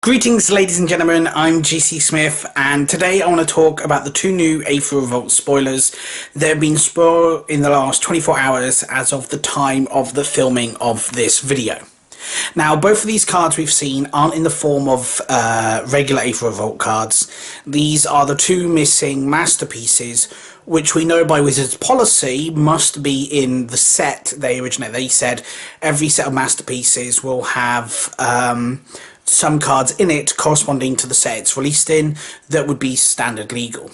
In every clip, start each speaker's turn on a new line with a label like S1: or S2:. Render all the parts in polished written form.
S1: Greetings ladies and gentlemen, I'm GC Smith and today I want to talk about the two new Aether Revolt spoilers that have been spoiled in the last 24 hours as of the time of the filming of this video. Now both of these cards we've seen aren't in the form of regular Aether Revolt cards. These are the two missing masterpieces which we know by Wizards policy must be in the set they said every set of masterpieces will have some cards in it corresponding to the set it's released in that would be standard legal.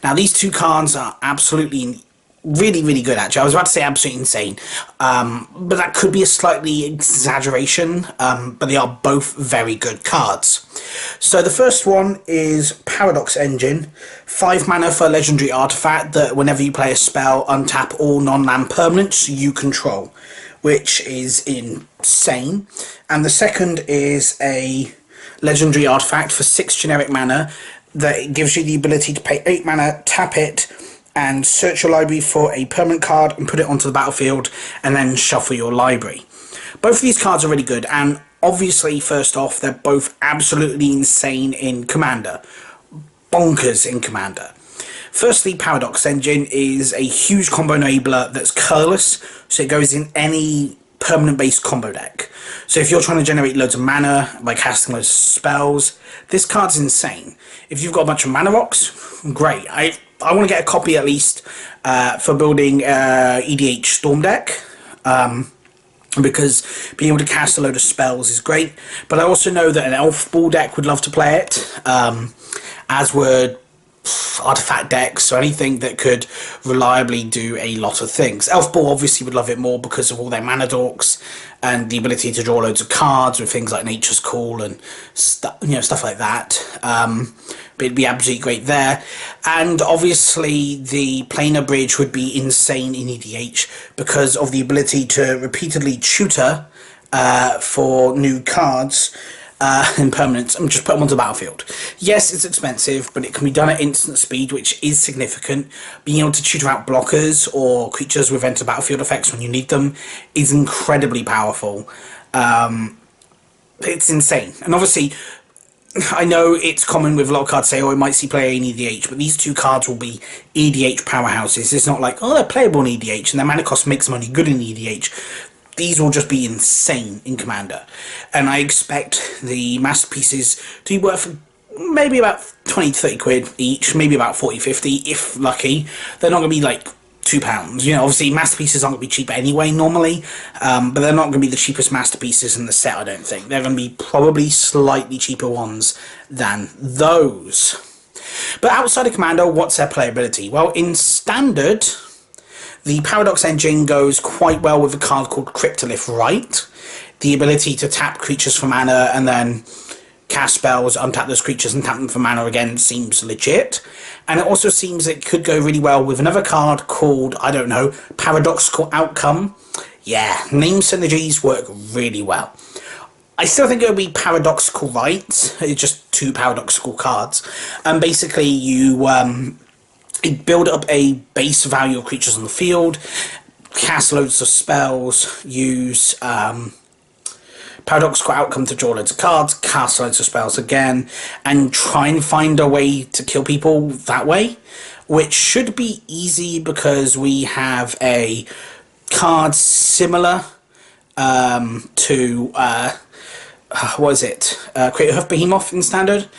S1: Now these two cards are absolutely really good. Actually, I was about to say absolutely insane, but that could be a slightly exaggeration, but they are both very good cards. So the first one is Paradox Engine, 5 mana for a legendary artifact that whenever you play a spell, untap all non-land permanents you control, which is insane. And the second is a legendary artifact for 6 generic mana that gives you the ability to pay 8 mana, tap it, and search your library for a permanent card and put it onto the battlefield, and then shuffle your library. Both of these cards are really good, and obviously, first off, they're both absolutely insane in Commander. Bonkers in Commander. Firstly, Paradox Engine is a huge combo enabler that's colorless, so it goes in any permanent-based combo deck. So if you're trying to generate loads of mana by casting loads of spells, this card's insane. If you've got a bunch of mana rocks, great. I want to get a copy at least for building EDH Storm deck, because being able to cast a load of spells is great. But I also know that an Elf Ball deck would love to play it, as would artifact decks, so anything that could reliably do a lot of things. Elf Ball obviously would love it more because of all their mana dorks and the ability to draw loads of cards with things like Nature's Call and stuff like that. But it'd be absolutely great there. And obviously the Planar Bridge would be insane in EDH because of the ability to repeatedly tutor for new cards and permanents and just put them onto the battlefield. Yes, it's expensive, but it can be done at instant speed, which is significant. Being able to tutor out blockers or creatures with enter battlefield effects when you need them is incredibly powerful. It's insane. And obviously, I know it's common with a lot of cards say, oh, it might see play in EDH, but these two cards will be EDH powerhouses. It's not like, oh, they're playable in EDH and their mana cost makes them only good in EDH. These will just be insane in Commander. And I expect the masterpieces to be worth maybe about 20 to 30 quid each, maybe about 40, 50 if lucky. They're not going to be like £2. You know, obviously masterpieces aren't going to be cheap anyway normally, but they're not going to be the cheapest masterpieces in the set, I don't think. They're going to be probably slightly cheaper ones than those. But outside of Commander, what's their playability? Well, in Standard, the Paradox Engine goes quite well with a card called Cryptolith Right. The ability to tap creatures for mana and then cast spells, untap those creatures and tap them for mana again seems legit. And it also seems it could go really well with another card called, I don't know, Paradoxical Outcome. Yeah, name synergies work really well. I still think it would be Paradoxical Right. It's just two paradoxical cards. And basically you build up a base value of creatures on the field, cast loads of spells, use Paradoxical Outcome to draw loads of cards, cast loads of spells again, and try and find a way to kill people that way, which should be easy because we have a card similar to, what is it, Craterhoof Behemoth in Standard?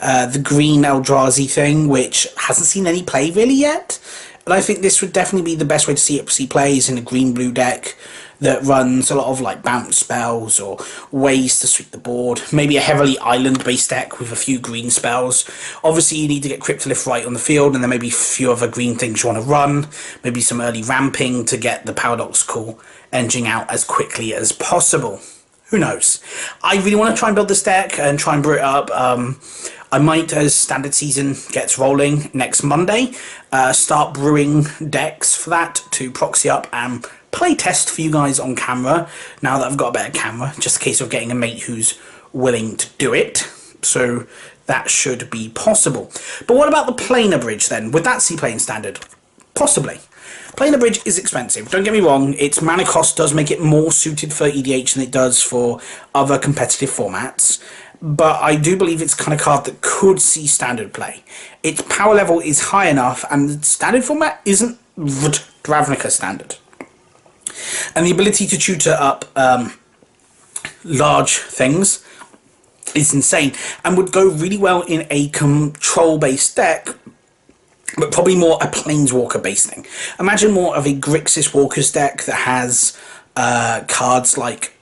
S1: The green Eldrazi thing, which hasn't seen any play really yet. And I think this would definitely be the best way to see plays in a green-blue deck that runs a lot of like bounce spells or ways to sweep the board. Maybe a heavily island-based deck with a few green spells. Obviously you need to get Cryptolith Right on the field, and then maybe a few other green things you want to run. Maybe some early ramping to get the Paradoxical Engine out as quickly as possible. Who knows? I really want to try and build this deck and try and brew it up. I might, as Standard Season gets rolling next Monday, start brewing decks for that to proxy up and play test for you guys on camera, now that I've got a better camera, just in case of getting a mate who's willing to do it. So that should be possible. But what about the Planar Bridge then? Would that see play in Standard? Possibly. Planar Bridge is expensive, don't get me wrong, its mana cost does make it more suited for EDH than it does for other competitive formats, but I do believe it's the kind of card that could see standard play. Its power level is high enough, and the standard format isn't Ravnica standard. And the ability to tutor up large things is insane, and would go really well in a control-based deck, but probably more a Planeswalker-based thing. Imagine more of a Grixis Walkers deck that has cards like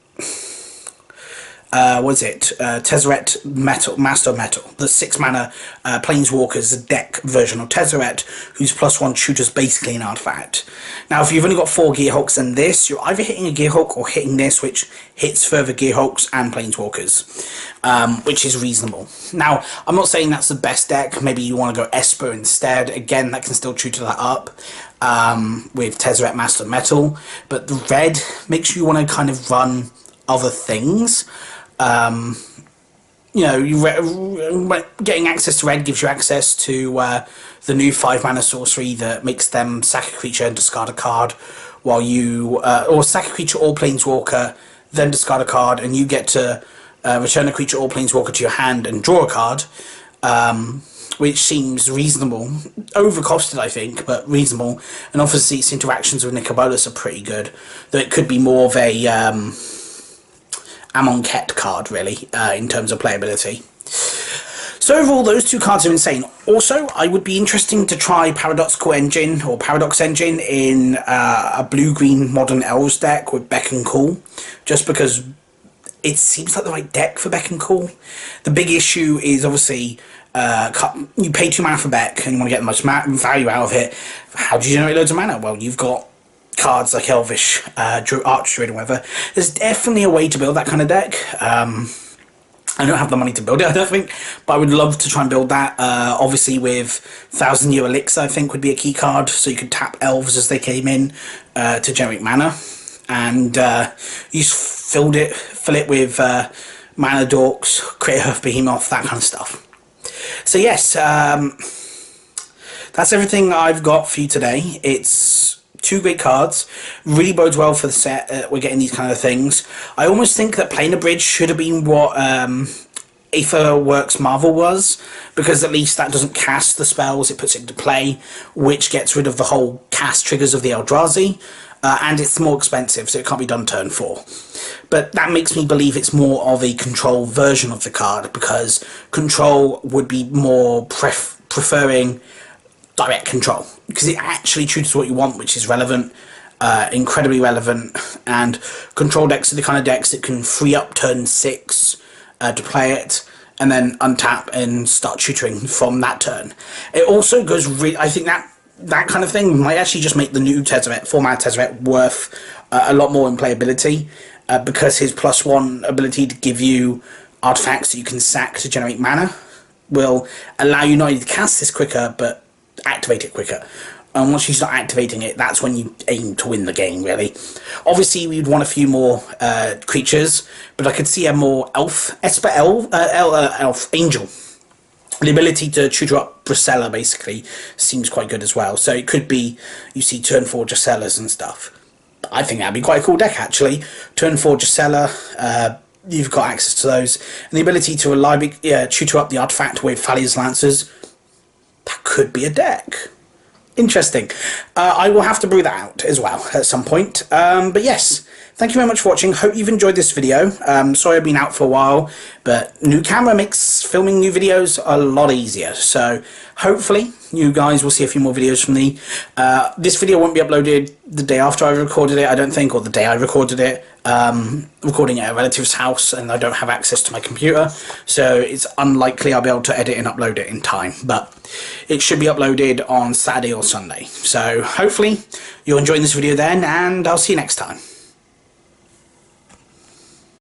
S1: Tezzeret Metal, Master of Metal, the 6-mana Planeswalkers deck version of Tezzeret, whose +1 tutors basically an artifact. Now, if you've only got 4 Gearhulks and this, you're either hitting a Gearhulk or hitting this, which hits further Gearhulks and Planeswalkers, which is reasonable. Now, I'm not saying that's the best deck. Maybe you want to go Esper instead. Again, that can still tutor that up with Tezzeret Master of Metal, but the red makes you want to kind of run other things. You know, getting access to red gives you access to the new 5-mana sorcery that makes them sack a creature and discard a card, while you or sack a creature or planeswalker, then discard a card, and you get to return a creature or planeswalker to your hand and draw a card, which seems reasonable. Overcosted, I think, but reasonable. And obviously its interactions with Nicobolus are pretty good, though it could be more of a Amonkhet card, really, in terms of playability. So overall, those two cards are insane. Also, I would be interesting to try Paradoxical Engine, or Paradox Engine, in a blue-green Modern Elves deck with Beck and Call, just because it seems like the right deck for Beck and Call. The big issue is, obviously, you pay 2 mana for Beck, and you want to get the most value out of it. How do you generate loads of mana? Well, you've got cards like Elvish, Archdruid, or whatever. There's definitely a way to build that kind of deck. I don't have the money to build it, I don't think, but I would love to try and build that. Obviously with 1000-Year Elixir, I think, would be a key card, so you could tap elves as they came in to generate mana, and you fill it with Mana Dorks, create Earth Behemoth, that kind of stuff. So yes, that's everything I've got for you today. It's 2 great cards, really bodes well for the set. We're getting these kind of things. I almost think that Planar Bridge should have been what Aether Works Marvel was, because at least that doesn't cast the spells, it puts it into play, which gets rid of the whole cast triggers of the Eldrazi, and it's more expensive, so it can't be done turn 4. But that makes me believe it's more of a control version of the card, because control would be more preferring direct control, because it actually chooses what you want, which is relevant, incredibly relevant, and control decks are the kind of decks that can free up turn 6 to play it, and then untap and start tutoring from that turn. It also goes I think that kind of thing might actually just make the new Tezzeret, 4-mana Tezzeret, worth a lot more in playability, because his +1 ability to give you artifacts that you can sack to generate mana will allow you not only to cast this quicker, but activate it quicker. And once you start activating it, that's when you aim to win the game, really. Obviously, we'd want a few more creatures, but I could see a more angel. The ability to tutor up Bracella, basically, seems quite good as well. So it could be, you see turn 4 Dracellas and stuff. I think that'd be quite a cool deck, actually. Turn 4 Dracella, you've got access to those. And the ability to tutor up the artifact with Thalia's Lancers, that could be a deck. Interesting. I will have to brew that out as well at some point. But yes, thank you very much for watching. Hope you've enjoyed this video. Sorry I've been out for a while, but new camera makes filming new videos a lot easier. So hopefully you guys will see a few more videos from me. This video won't be uploaded the day after I recorded it, I don't think, or the day I recorded it. Recording at a relative's house, and I don't have access to my computer, so it's unlikely I'll be able to edit and upload it in time, but it should be uploaded on Saturday or Sunday. So hopefully you're enjoying this video then, and I'll see you next time.